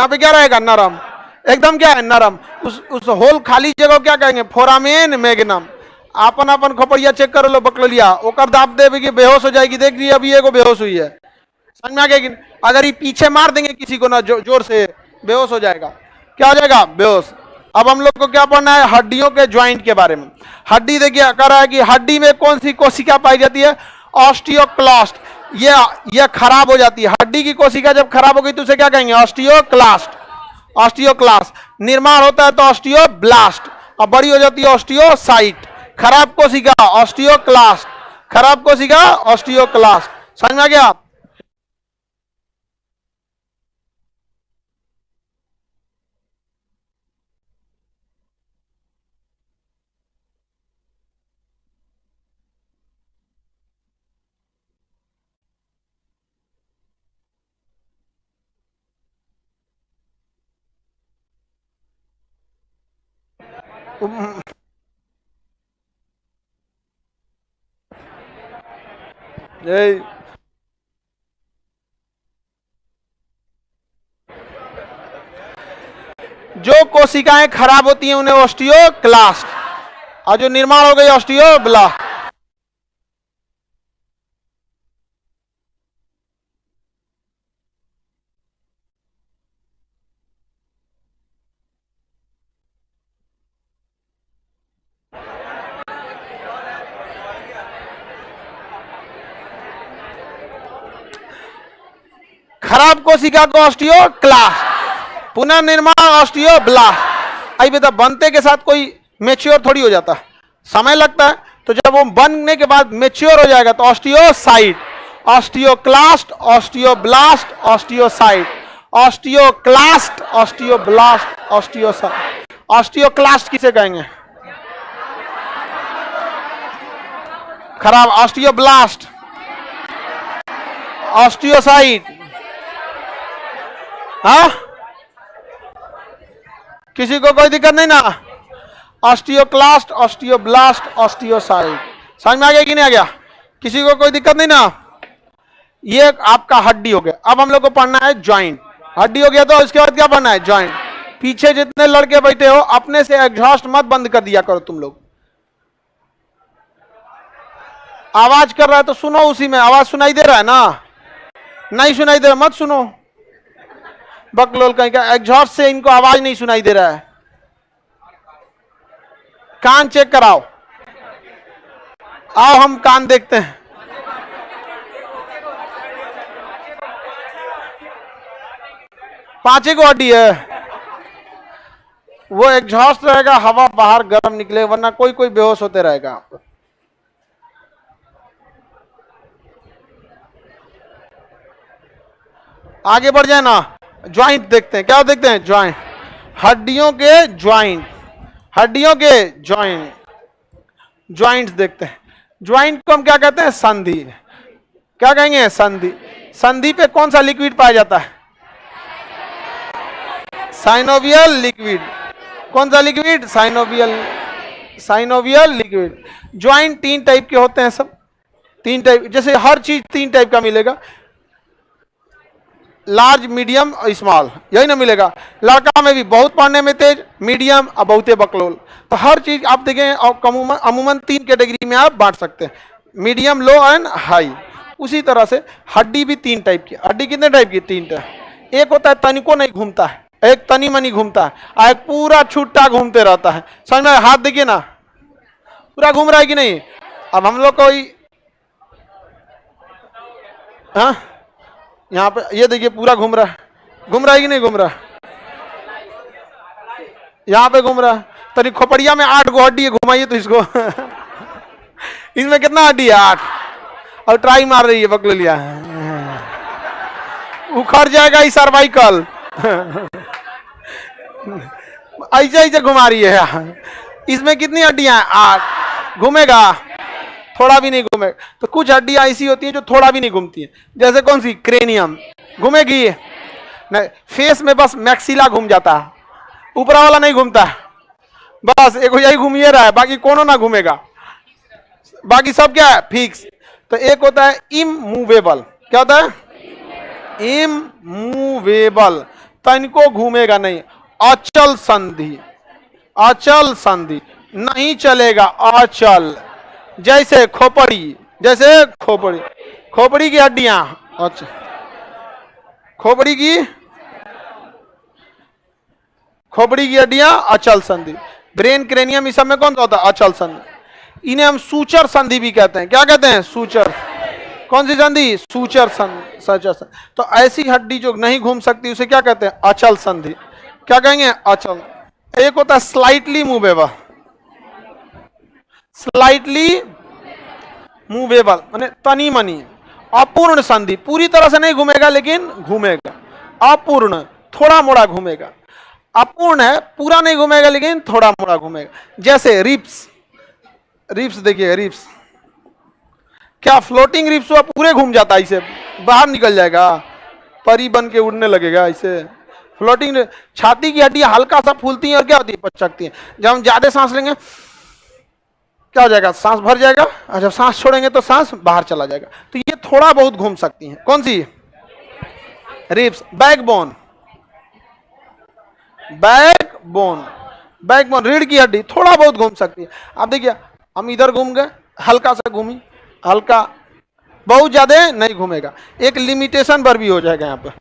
पे क्या रहेगा, नरम, एकदम क्या है, नरम। उस होल खाली जगह क्या कहेंगे, फोरामेन मैग्नम। अपन अपन खोपड़िया चेक कर लो बकलोलिया, ओकर दाब दे कि बेहोश हो जाएगी। देख रही अभी एगो बेहोश हुई है, समझ में आ गया कि अगर ये पीछे मार देंगे किसी को ना जोर से, बेहोश हो जाएगा। क्या हो जाएगा? बेहोश। अब हम लोग को क्या पढ़ना है? हड्डियों के ज्वाइंट के बारे में। हड्डी देखिए कह रहा है कि हड्डी में कौन सी कोशिका पाई जाती है? ऑस्टियोक्लास्ट। ये खराब हो जाती है हड्डी की कोशिका, जब खराब हो गई तो उसे क्या कहेंगे? ऑस्टियोक्लास्ट। ऑस्टियोक्लास्ट। निर्माण होता है तो ऑस्टियोब्लास्ट, अब बड़ी हो जाती है ऑस्टियोसाइट। खराब कोशिका ऑस्टियोक्लास्ट, खराब कोशिका ऑस्टियोक्लास्ट। समझ में आ गया? जो कोशिकाएं खराब होती हैं उन्हें ऑस्टियोक्लास्ट, और जो निर्माण हो गई ऑस्टियोब्लास्ट। खराब कोशिका को ऑस्टियोक्लास्ट, पुनर्निर्माण ऑस्टियोब्लास्ट। आई बेटा बनते के साथ कोई मेच्योर थोड़ी हो जाता, समय लगता है। तो जब वो बनने के बाद मेच्योर हो जाएगा तो osteocyte, osteoclast, osteoblast, osteocyte, osteoclast, osteoblast, osteocyte. Osteoclast किसे कहेंगे? खराब। Osteoblast, osteocyte. हाँ, किसी को कोई दिक्कत नहीं ना? Osteoclast, osteoblast, osteocyte. समझ में आ गया कि नहीं आ गया? किसी को कोई दिक्कत नहीं ना? ये आपका हड्डी हो गया। अब हम लोग को पढ़ना है ज्वाइंट। हड्डी हो गया तो इसके बाद क्या पढ़ना है? ज्वाइंट। पीछे जितने लड़के बैठे हो अपने से एग्जॉस्ट मत बंद कर दिया करो तुम लोग। आवाज कर रहा है तो सुनो, उसी में आवाज सुनाई दे रहा है ना? नहीं सुनाई दे रहा मत सुनो। बकलोल कहीं का एग्जॉस्ट से इनको आवाज नहीं सुनाई दे रहा है। कान चेक कराओ। आओ हम कान देखते हैं। पांचे को हड्डी है। वो एग्जॉस्ट रहेगा, हवा बाहर गर्म निकले, वरना कोई कोई बेहोश होते रहेगा। आगे बढ़ जाए ना। ज्वाइंट देखते हैं। क्या देखते हैं? ज्वाइंट। हड्डियों के ज्वाइंट, हड्डियों के ज्वाइंट, ज्वाइंट्स देखते हैं। ज्वाइंट को हम क्या कहते हैं? संधि। क्या कहेंगे? संधि। संधि पे कौन सा लिक्विड पाया जाता है? Synovial liquid. कौन सा liquid? Synovial, synovial liquid. Joint तीन टाइप के होते हैं सब, तीन टाइप, जैसे हर चीज तीन टाइप का मिलेगा, लार्ज, मीडियम और स्मॉल, यही ना मिलेगा। लड़का में भी बहुत पढ़ने में तेज, मीडियम और बहुते बकलोल। तो हर चीज आप देखें अमूमन तीन कैटेगरी में आप बांट सकते हैं, मीडियम, लो एंड हाई। उसी तरह से हड्डी भी तीन टाइप की। हड्डी कितने टाइप की? तीन टाइप। एक होता है तनिको नहीं घूमता है, एक तनी मनी घूमता है, और एक पूरा छुट्टा घूमते रहता है। समझ में? हाथ देखिए ना, पूरा घूम रहा है कि नहीं? अब हम लोग कोई, हाँ यहाँ पे ये देखिए पूरा घूम रहा है, घूम रहा है कि नहीं घूम रहा? यहाँ पे घूम रहा है। तरी खोपड़िया में 8 गो हड्डी है, घुमाइए तो इसको। इसमें कितना हड्डी है? 8। और ट्राई मार रही है बकलोलिया, उखड़ जाएगा ये सर्वाइकल। ऐसे ऐसे घुमा रही है। इसमें कितनी हड्डियां हैं? 8। घूमेगा? थोड़ा भी नहीं घूमेगा। तो कुछ हड्डियां ऐसी होती हैं जो थोड़ा भी नहीं घूमती हैं। जैसे कौन सी? क्रेनियम। घूमेगी नहीं। फेस में बस मैक्सिला घूम जाता है, ऊपरा वाला नहीं घूमता। बस एक यही घूमिए रहा है, बाकी कोनो ना घूमेगा। बाकी सब क्या है? फिक्स। तो एक होता है इमूवेबल। क्या होता है? इमूवेबल, तो इनको घूमेगा नहीं। अचल संधि, अचल संधि। नहीं चलेगा, अचल। जैसे खोपड़ी, जैसे खोपड़ी, खोपड़ी की हड्डियां, अच्छा, खोपड़ी की हड्डियां अचल संधि। ब्रेन, क्रेनियम, इस सब में कौन सा होता है? अचल संधि। इन्हें हम सूचर संधि भी कहते हैं। क्या कहते हैं? सूचर। कौन सी संधि? सूचर संधि, सूचर संधि। तो ऐसी हड्डी जो नहीं घूम सकती उसे क्या कहते हैं? अचल संधि। क्या कहेंगे? अचल। एक होता है स्लाइटली मूवेबल, स्लाइटली मूवेबल माने तनी मनी। अपूर्ण संधि, पूरी तरह से नहीं घूमेगा लेकिन घूमेगा। अपूर्ण, थोड़ा मोड़ा घूमेगा। अपूर्ण है, पूरा नहीं घूमेगा लेकिन थोड़ा मोड़ा घूमेगा। जैसे रिप्स, रिप्स देखिए, रिप्स क्या फ्लोटिंग रिप्स हुआ? पूरे घूम जाता है, इसे बाहर निकल जाएगा, परी बन के उड़ने लगेगा इसे। फ्लोटिंग। छाती की हड्डियां हल्का सा फूलती हैं और क्या होती है? पचकती हैं। जब हम ज्यादा सांस लेंगे क्या हो जाएगा? सांस भर जाएगा, और जब सांस छोड़ेंगे तो सांस बाहर चला जाएगा। तो ये थोड़ा बहुत घूम सकती हैं। कौन सी? रिब्स। बैकबोन, बैकबोन, बैकबोन रीढ़ की हड्डी थोड़ा बहुत घूम सकती है। आप देखिए, हम इधर घूम गए, हल्का सा घूमी, हल्का, बहुत ज्यादा नहीं घूमेगा। एक लिमिटेशन पर भी हो जाएगा यहां पर।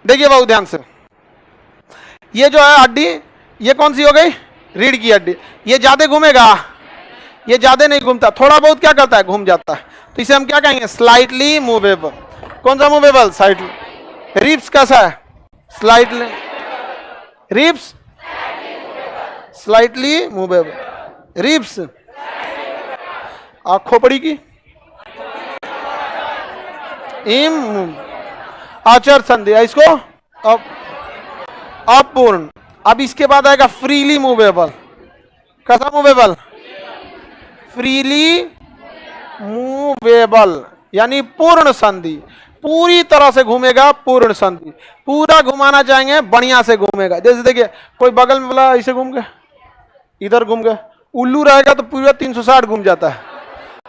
देखिए बहुत ध्यान से, ये जो है हड्डी, ये कौन सी हो गई? रीढ़ की हड्डी। ये ज्यादा घूमेगा? ये ज्यादा नहीं घूमता, थोड़ा बहुत क्या करता है? घूम जाता है। तो इसे हम क्या कहेंगे? Slightly movable. कौन सा मूवेबल? स्लाइटली। रिब्स कैसा है? Slightly. Ribs slightly movable, ribs. खोपड़ी की इम आचर संधि, इसको अब अपूर्ण। अब इसके बाद आएगा फ्रीली मूवेबल। कैसा मूवेबल? फ्रीली मूवेबल यानी पूर्ण संधि, पूरी तरह से घूमेगा, पूर्ण संधि। पूरा घुमाना चाहेंगे बढ़िया से घूमेगा। जैसे देखिए, कोई बगल में वाला इसे घूम गया, इधर घूम गया, उल्लू रहेगा तो पूरा 360 घूम जाता है।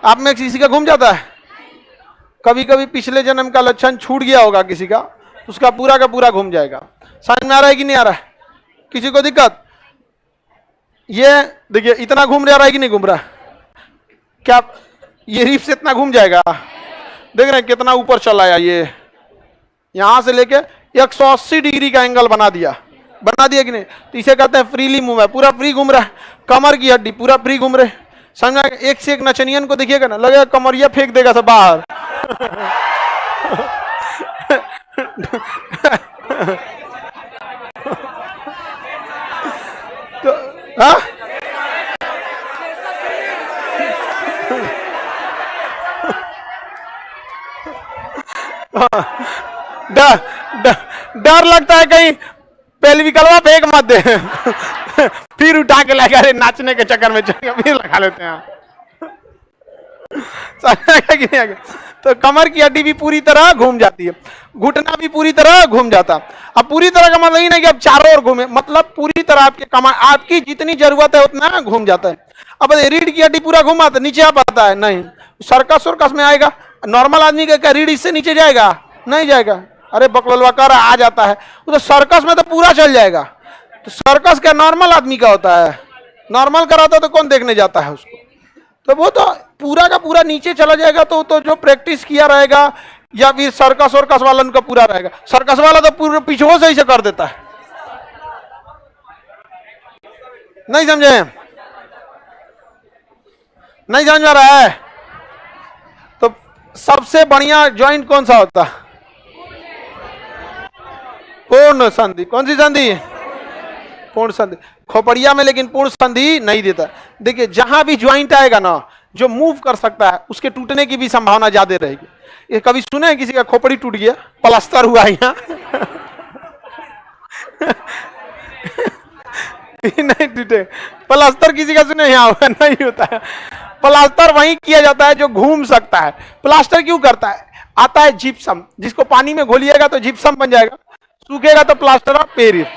आप में किसी का घूम जाता है? कभी कभी पिछले जन्म का लक्षण छूट गया होगा किसी का, उसका पूरा का पूरा घूम जाएगा। समझ में आ रहा है कि नहीं आ रहा है? किसी को दिक्कत? ये देखिए, इतना घूम रहा है कि नहीं घूम रहा? क्या ये रिप से इतना घूम जाएगा? देख रहे हैं कितना ऊपर चला आया। ये यहां से लेके 180 डिग्री का एंगल बना दिया कि नहीं? तो इसे कहते हैं फ्रीली मूव है, पूरा फ्री घूम रहा है। कमर की हड्डी पूरा फ्री घूम रहे। समझा? एक से एक नचनियन को देखिएगा ना, लगेगा कमरिया फेंक देगा सब बाहर। तो हाँ, डर लगता है कहीं पेल्विकलवा फेंक मत दे। फिर उठा के लगा, अरे नाचने के चक्कर में फिर लगा लेते हैं। कि नहीं आगे? तो कमर की हड्डी भी पूरी तरह घूम जाती है, घुटना भी पूरी तरह घूम जाता। अब पूरी तरह का मतलब ही नहीं कि अब चारों ओर घूमे, मतलब पूरी तरह आपके कमर, आपकी जितनी जरूरत है उतना घूम जाता है। अब रीढ़ की हड्डी पूरा घुमा तो नीचे आ पाता है? नहीं। सर्कस में आएगा, नॉर्मल आदमी का रीढ़ इससे नीचे जाएगा? नहीं जाएगा। अरे बकलवा कर आ जाता है, तो सर्कस में तो पूरा चल जाएगा। तो सर्कस क्या नॉर्मल आदमी का होता है? नॉर्मल कराता तो कौन देखने जाता है उसको? तो वो तो पूरा का पूरा नीचे चला जाएगा। तो जो प्रैक्टिस किया रहेगा या फिर सर्कस वाला उनका पूरा रहेगा। सर्कस वाला तो पूरे पीछे से ही से कर देता है। नहीं समझे? नहीं समझ में रहा है? तो सबसे बढ़िया ज्वाइंट कौन सा होता है? पूर्ण संधि। कौन सी संधि? पूर्ण संधि। खोपड़िया में लेकिन पूर्ण संधि नहीं देता। देखिए, जहां भी ज्वाइंट आएगा ना जो मूव कर सकता है, उसके टूटने की भी संभावना ज्यादा रहेगी। ये कभी सुने हैं किसी का खोपड़ी टूट गया, प्लास्टर हुआ यहाँ? नहीं टूटे प्लास्टर, किसी का सुने यहाँ? नहीं होता है। प्लास्टर वही किया जाता है जो घूम सकता है। प्लास्टर क्यों करता है? आता है जिप्सम, जिसको पानी में घोलिएगा तो जिप्सम बन जाएगा, सूखेगा तो प्लास्टर ऑफ पेरिस।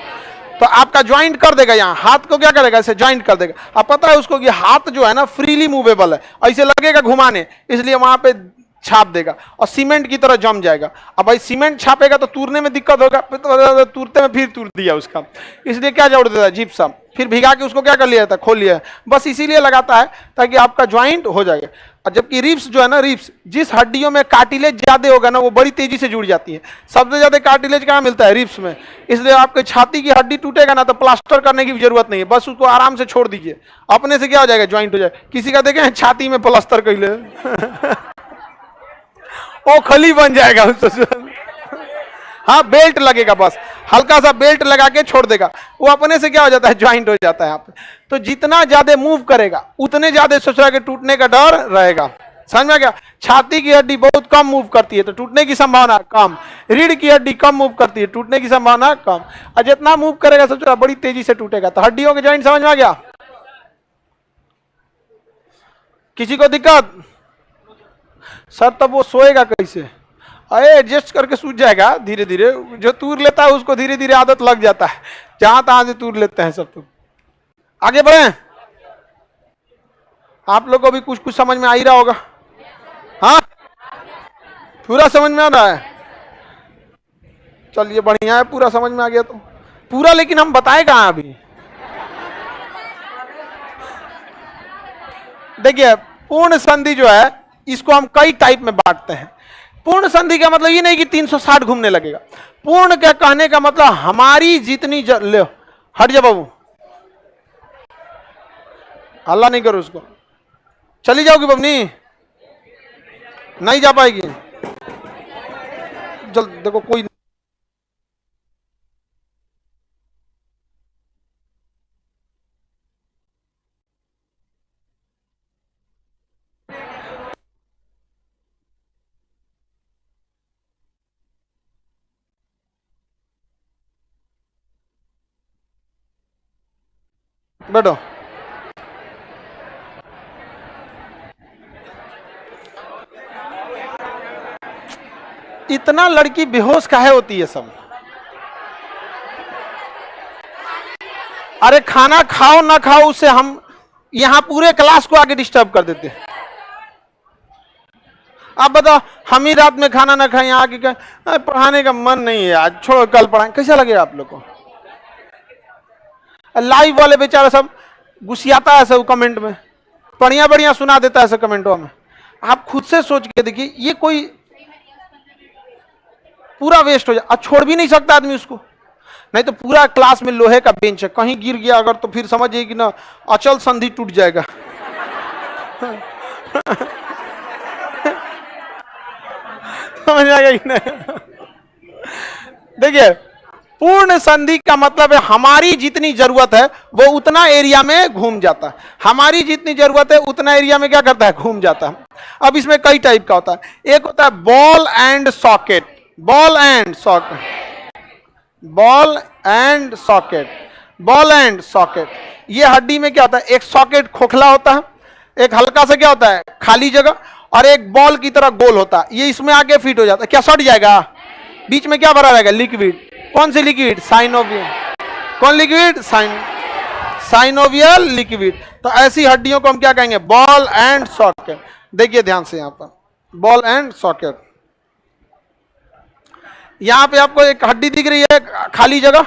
तो आपका ज्वाइंट कर देगा। यहाँ हाथ को क्या करेगा? ऐसे ज्वाइंट कर देगा। अब पता है उसको कि हाथ जो है ना फ्रीली मूवेबल है, ऐसे लगेगा घुमाने, इसलिए वहां पे छाप देगा और सीमेंट की तरह जम जाएगा। अब भाई सीमेंट छापेगा तो तूरने में दिक्कत होगा, तूरते में फिर तूर दिया उसका, इसलिए क्या जोड़ देता है, जिप्सम, फिर भिगा के उसको क्या कर लिया जाता है, खोल लिया है, बस इसीलिए लगाता है ताकि आपका ज्वाइंट हो जाएगा। और जबकि रिब्स जो है ना, रिब्स जिस हड्डियों में कार्टिलेज ज्यादा होगा ना वो बड़ी तेजी से जुड़ जाती है। सबसे ज्यादा कार्टिलेज कहाँ मिलता है, रिब्स में। इसलिए आपके छाती की हड्डी टूटेगा ना तो प्लास्टर करने की भी जरूरत नहीं है, बस उसको आराम से छोड़ दीजिए, अपने से क्या हो जाएगा, ज्वाइंट हो जाएगा। किसी का देखें छाती में प्लास्टर कर ले वो खली बन जाएगा उससे। हाँ बेल्ट लगेगा, बस हल्का सा बेल्ट लगा के छोड़ देगा, वो अपने से क्या हो जाता है, ज्वाइंट हो जाता है यहाँ पे। तो जितना ज्यादा मूव करेगा उतने ज्यादा सोचा कि टूटने का डर रहेगा। समझ में गया। छाती की हड्डी बहुत कम मूव करती है तो टूटने की संभावना कम, रीढ़ की हड्डी कम मूव करती है, टूटने की संभावना कम, और जितना मूव करेगा सोचा बड़ी तेजी से टूटेगा। तो हड्डियों के ज्वाइंट समझ में आ गया। किसी को दिक्कत? सर तब वो सोएगा कैसे? अरे एडजस्ट करके सूझ जाएगा धीरे धीरे, जो तूर लेता है उसको धीरे धीरे आदत लग जाता है, जहां तहां से तूर लेते हैं सब। तो आगे बढ़े, आप लोग को भी कुछ कुछ समझ में आ ही रहा होगा। हाँ पूरा समझ में आ रहा है, चलिए बढ़िया है, पूरा समझ में आ गया तो पूरा। लेकिन हम बताए कहां अभी। देखिए पूर्ण संधि जो है इसको हम कई टाइप में बांटते हैं। पूर्ण संधि का मतलब ये नहीं कि 360 घूमने लगेगा। पूर्ण क्या कहने का मतलब हमारी जितनी ले हट जा बाबू, हल्ला नहीं करो उसको। चली जाओगी बबनी, नहीं जा पाएगी। चल देखो कोई बैठो। इतना लड़की बेहोश काहे होती है सब? अरे खाना खाओ ना खाओ उससे हम यहां पूरे क्लास को आगे डिस्टर्ब कर देते हैं। आप बताओ, हम ही रात में खाना ना खाएं, आगे पढ़ाने का मन नहीं है आज, छोड़ो कल पढ़ाएं। कैसा लगेगा आप लोग को? लाइव वाले बेचारा सब गुस्सियाता है सब कमेंट में, बढ़िया बढ़िया सुना देता है सब कमेंटों में। आप खुद से सोच के देखिए, ये कोई पूरा वेस्ट हो जाए, छोड़ भी नहीं सकता आदमी उसको। नहीं तो पूरा क्लास में लोहे का बेंच है, कहीं गिर गया अगर तो फिर समझिए कि ना अचल संधि टूट जाएगा। समझ आएगा कि नहीं? देखिए पूर्ण संधि का मतलब है हमारी जितनी जरूरत है वो उतना एरिया में घूम जाता है, हमारी जितनी जरूरत है उतना एरिया में क्या करता है, घूम जाता है। अब इसमें कई टाइप का होता है। एक होता है ball and socket, ball and socket, ball and socket, ball and socket. ये हड्डी में क्या होता है, एक सॉकेट खोखला होता है, एक हल्का सा क्या होता है खाली जगह, और एक बॉल की तरह गोल होता है। ये इसमें आके फिट हो जाता है। क्या सट जाएगा? बीच में क्या भरा रहेगा, लिक्विड। कौन सी लिक्विड? साइनोवियल। कौन लिक्विड? Synovial liquid. तो ऐसी हड्डियों को हम क्या कहेंगे, बॉल एंड सॉकेट। देखिए ध्यान से यहां पर बॉल एंड सॉकेट। यहां पे आपको एक हड्डी दिख रही है खाली जगह,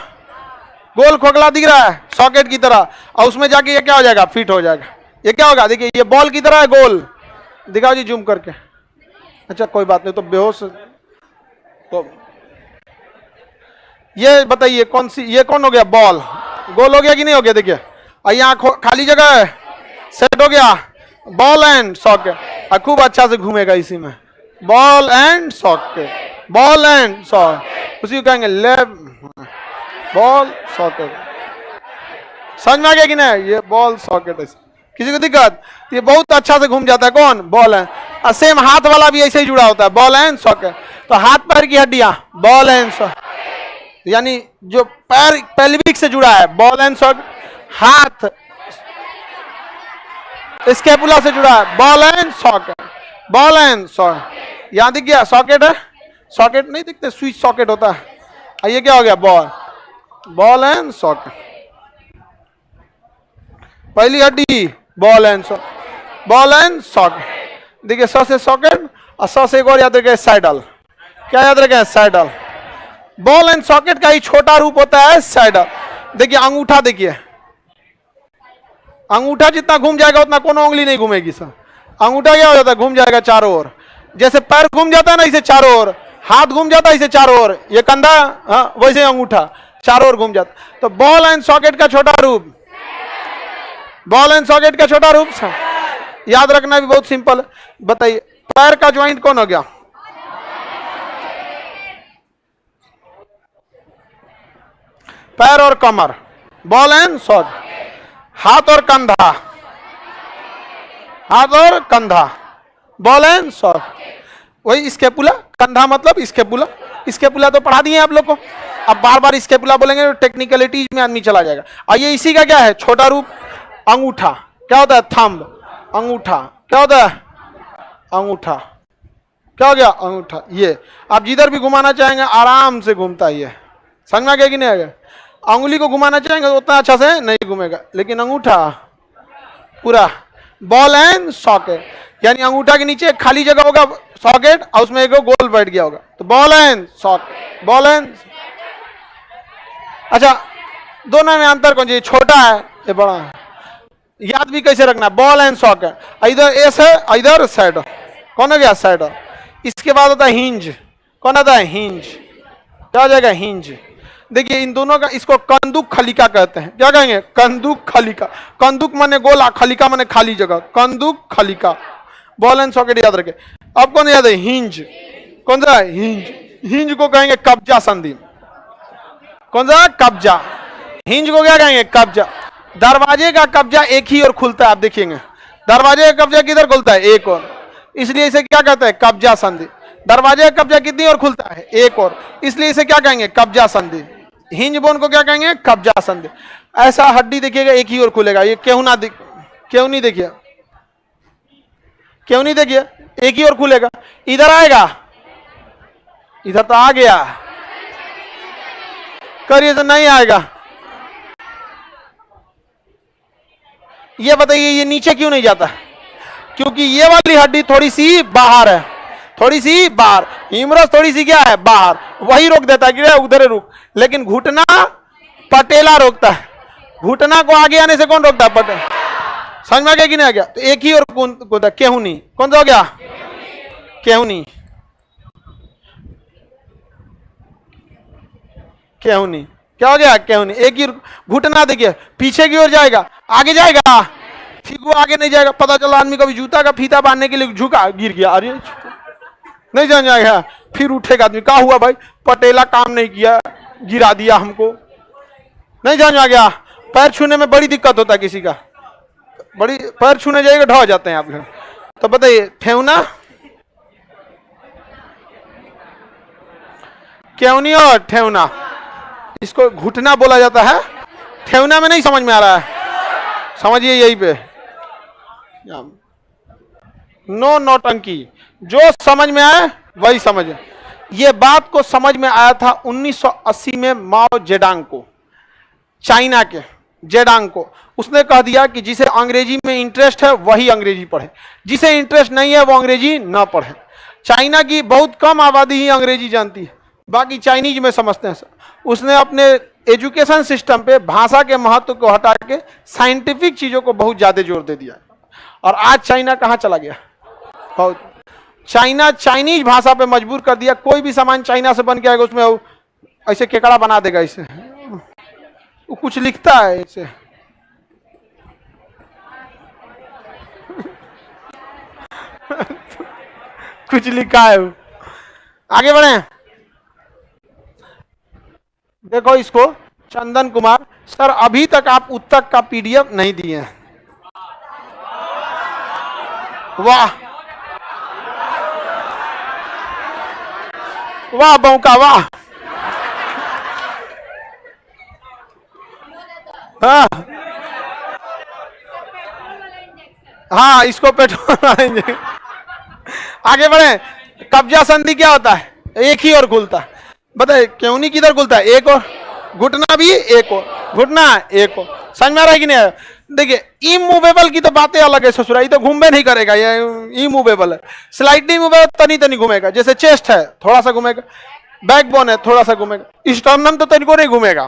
गोल खोखला दिख रहा है सॉकेट की तरह, और उसमें जाके ये क्या हो जाएगा, फिट हो जाएगा। ये क्या होगा, देखिए ये बॉल की तरह है गोल, दिखाओ जी जूम करके। अच्छा कोई बात नहीं, तो बेहोश तो ये बताइए कौन सी, ये कौन हो गया, बॉल। गोल हो गया कि नहीं हो गया? देखिए और यहाँ खाली जगह है, सेट हो गया, बॉल एंड सॉकेट। खूब अच्छा से घूमेगा इसी में, ball and socket, ball and socket, उसी को कहेंगे लेफ्ट बॉल सॉकेट। समझ में आ गया कि नहीं? ये बॉल सॉकेट है। किसी को दिक्कत? ये बहुत अच्छा से घूम जाता है। कौन? Ball and. और सेम हाथ वाला भी ऐसे ही जुड़ा होता है, बॉल एंड सॉकेट। तो हाथ पैर की हड्डियां बॉल एंड सॉकेट, यानी जो पैर पेल्विक से जुड़ा है बॉल एंड सॉकेट, हाथ स्कैपुला से जुड़ा है ball and socket, ball and socket. यहां दिख गया सॉकेट है, सॉकेट नहीं दिखते, स्विच सॉकेट होता है। ये क्या हो गया, बॉल, बॉल एंड सॉकेट। पहली हड्डी ball and socket, ball and socket. देखिए स से सॉकेट और स से एक और याद रखें, सैडल। क्या याद रखें? सैडल। बॉल एंड सॉकेट का ही छोटा रूप होता है सैडल। देखिए अंगूठा, देखिए अंगूठा जितना घूम जाएगा उतना कोनो उंगली नहीं घूमेगी सर। अंगूठा क्या हो जाता है? घूम जाएगा चारों ओर। जैसे पैर घूम जाता है ना इसे चारों ओर, हाथ घूम जाता है इसे चारों ओर, ये कंधा, हाँ वैसे अंगूठा चारों ओर घूम जाता। तो बॉल एंड सॉकेट का छोटा रूप, बॉल एंड सॉकेट का छोटा रूप याद रखना भी बहुत सिंपल है। बताइए पैर का ज्वाइंट कौन हो गया? पैर और कमर, बॉल एंड सॉकेट। हाथ और कंधा, हाथ और कंधा, बॉल एंड सॉकेट। वही स्केपुला, कंधा मतलब स्केपुला। स्केपुला तो पढ़ा दिए आप लोग को, अब बार बार स्केपुला बोलेंगे तो टेक्निकलिटीज में आदमी चला जाएगा। आइए इसी का क्या है? छोटा रूप अंगूठा। क्या होता है? थंब। अंगूठा क्या होता है? अंगूठा। क्या हो गया? अंगूठा। ये आप जिधर भी घुमाना चाहेंगे आराम से घूमता है। ये समझ में आ गया कि नहीं आ गया? अंगुली को घुमाना चाहेंगे तो उतना अच्छा से नहीं घूमेगा, लेकिन अंगूठा पूरा। बॉल एंड सॉकेट, यानी अंगूठा के नीचे खाली जगह होगा सॉकेट और उसमें एक गोल बैठ गया होगा, तो ball and socket, ball and. अच्छा दोनों में अंतर कौन? जी छोटा है ये बड़ा है। याद भी कैसे रखना? बॉल एंड सॉकेट, इधर एस है इधर साइड। कौन हो गया? साइड। इसके बाद होता है हिंज। कौन आता है? हिंज। क्या हो जाएगा? हिंज। देखिए इन दोनों का, इसको कंदुक खलिका कहते हैं। क्या कहेंगे? कंदुक खलिका। कंदुक माने गोला, खलिका माने खाली जगह, कंदुक खलिका। बॉल एंड सॉकेट याद रखे। अब कौन याद है? हिंज। कौन सा? हिंज। हिंज को कहेंगे कब्जा संधि। कौन सा? कब्जा। हिंज को क्या कहेंगे? कब्जा। दरवाजे का कब्जा एक ही ओर खुलता है, आप देखिएंगे दरवाजे का कब्जा किधर खुलता है? एक ओर, इसलिए इसे क्या कहते हैं? कब्जा संधि। दरवाजे का कब्जा कितनी ओर खुलता है? एक ओर, इसलिए इसे क्या कहेंगे? कब्जा संधि। हिंज बोन को क्या कहेंगे? कब्जा संधि। ऐसा हड्डी देखिएगा एक ही ओर खुलेगा, ये क्यों ना क्यों नहीं? देखिए क्यों नहीं? देखिए एक ही ओर खुलेगा। इधर आएगा, इधर तो आ गया, करिए तो नहीं आएगा। ये बताइए ये नीचे क्यों नहीं जाता? क्योंकि ये वाली हड्डी थोड़ी सी बाहर है, थोड़ी सी बाहर। ह्यूमरस थोड़ी सी क्या है? बाहर, वही रोक देता है कि उधर रुक। लेकिन घुटना पटेला रोकता है। घुटना को आगे आने से कौन रोकता है? पटेला। समझ में आ गया कि नहीं आ गया? तो एक ही और कौन? केहुनी। कौन सा हो गया? केहुनी। केहुनी क्या हो गया? केहुनी। एक ही घुटना देखिए पीछे की ओर जाएगा, आगे जाएगा, ठीक वो आगे नहीं जाएगा। पता चला आदमी कभी जूता का फीता बांधने के लिए झुका, गिर गया, अरे नहीं जान जाएगा। फिर उठेगा आदमी, क्या हुआ भाई? पटेला काम नहीं किया, गिरा दिया हमको, नहीं जान आ गया। पैर छूने में बड़ी दिक्कत होता है किसी का, बड़ी पैर छूने जाएगा ढह जाते हैं आप लोग। तो बताइए ठेवना, केवनी और ठेवना, इसको घुटना बोला जाता है। ठेवना में नहीं समझ में आ रहा है, समझिए यही पे। नो नौटंकी, जो समझ में आए वही समझे। ये बात को समझ में आया था 1980 में माओ जेडांग को, चाइना के जेडांग को। उसने कह दिया कि जिसे अंग्रेजी में इंटरेस्ट है वही अंग्रेजी पढ़े, जिसे इंटरेस्ट नहीं है वो अंग्रेजी ना पढ़े। चाइना की बहुत कम आबादी ही अंग्रेजी जानती है, बाकी चाइनीज में समझते हैं। उसने अपने एजुकेशन सिस्टम पे भाषा के महत्व को हटा के साइंटिफिक चीजों को बहुत ज्यादा जोर दे दिया। और आज चाइना कहाँ चला गया? बहुत। चाइना चाइनीज भाषा पे मजबूर कर दिया। कोई भी सामान चाइना से बन के आएगा उसमें ऐसे केकड़ा बना देगा, इसे वो कुछ लिखता है इसे। कुछ लिखा है वो। आगे बढ़े, देखो इसको चंदन कुमार सर, अभी तक आप उत्तर का पीडीएफ नहीं दिए हैं। वाह वाह बौका वाह। हाँ हाँ, इसको पेट्रोल। आगे बढ़े, कब्जा संधि क्या होता है? एक ही ओर खुलता है। बताइए क्यों नहीं, किधर खुलता है? एक और, घुटना भी एक और, घुटना एक और। समझ में आ रहा है कि नहीं? देखिए इमूवेबल की तो बातें अलग है ससुरा, ये तो घूमबे नहीं करेगा, ये इमूवेबल है। स्लाइडली मूवेबल तनी तनी घूमेगा, जैसे चेस्ट है थोड़ा सा घूमेगा, बैकबोन है थोड़ा सा घूमेगा, स्टर्नम तो तनिको नहीं घूमेगा।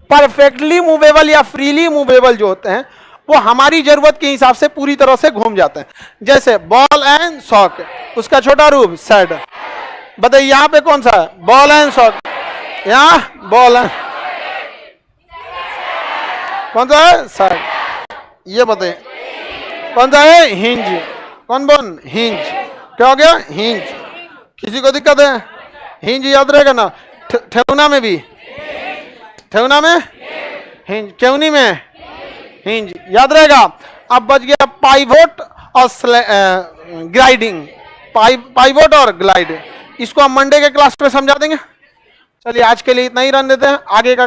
परफेक्टली मूवेबल या फ्रीली मूवेबल जो होते हैं वो हमारी जरूरत के हिसाब से पूरी तरह से घूम जाते हैं। जैसे बॉल एंड सॉक, उसका छोटा रूप सेड। बताइए यहां पे कौन सा है? Ball and socket. यहां बॉल एंड कौन सा है? सेड। ये बताइए कौन सा है? हिंज। कौन बोन? हिंज। क्या हो गया? हिंज। किसी को दिक्कत है? हिंज याद रहेगा ना। ठेवना में भी, ठेवना में हिंज, केवनी में हिंज, याद रहेगा। अब बच गया पाइवोट और ग्लाइडिंग। पाइवोट और ग्लाइड, इसको हम मंडे के क्लास में समझा देंगे। चलिए आज के लिए इतना ही रन देते हैं, आगे का